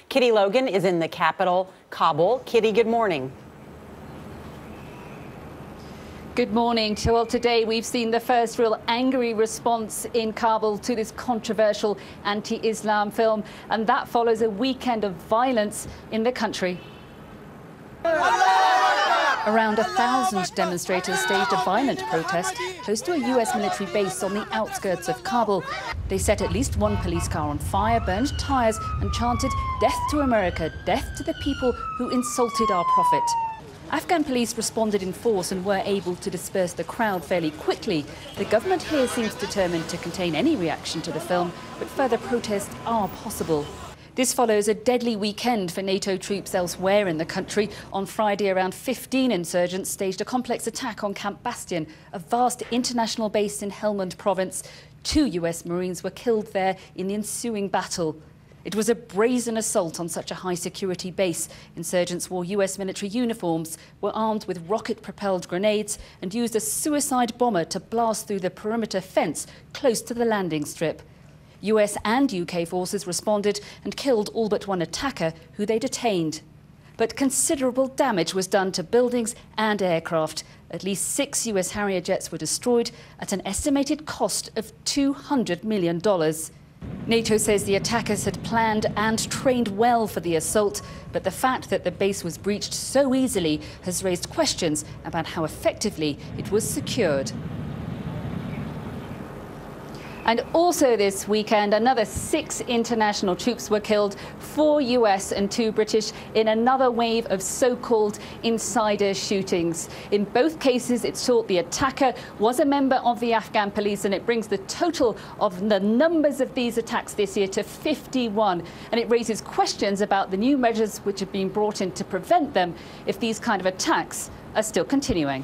Kitty Logan is in the capital, Kabul. Kitty, good morning. Good morning. Well, today we've seen the first real angry response in Kabul to this controversial anti-Islam film, and that follows a weekend of violence in the country. Around 1,000 demonstrators staged a violent protest close to a US military base on the outskirts of Kabul. They set at least one police car on fire, burned tyres and chanted, "Death to America, death to the people who insulted our prophet." Afghan police responded in force and were able to disperse the crowd fairly quickly. The government here seems determined to contain any reaction to the film, but further protests are possible. This follows a deadly weekend for NATO troops elsewhere in the country. On Friday, around 15 insurgents staged a complex attack on Camp Bastion, a vast international base in Helmand province. 2 US Marines were killed there in the ensuing battle. It was a brazen assault on such a high-security base. Insurgents wore US military uniforms, were armed with rocket-propelled grenades and used a suicide bomber to blast through the perimeter fence close to the landing strip. US and UK forces responded and killed all but one attacker, who they detained. But considerable damage was done to buildings and aircraft. At least 6 US Harrier jets were destroyed at an estimated cost of $200 million. NATO says the attackers had planned and trained well for the assault, but the fact that the base was breached so easily has raised questions about how effectively it was secured. And also this weekend, another 6 international troops were killed, 4 US and 2 British, in another wave of so-called insider shootings. In both cases, it's thought the attacker was a member of the Afghan police, and it brings the total of the numbers of these attacks this year to 51. And it raises questions about the new measures which have been brought in to prevent them if these kind of attacks are still continuing.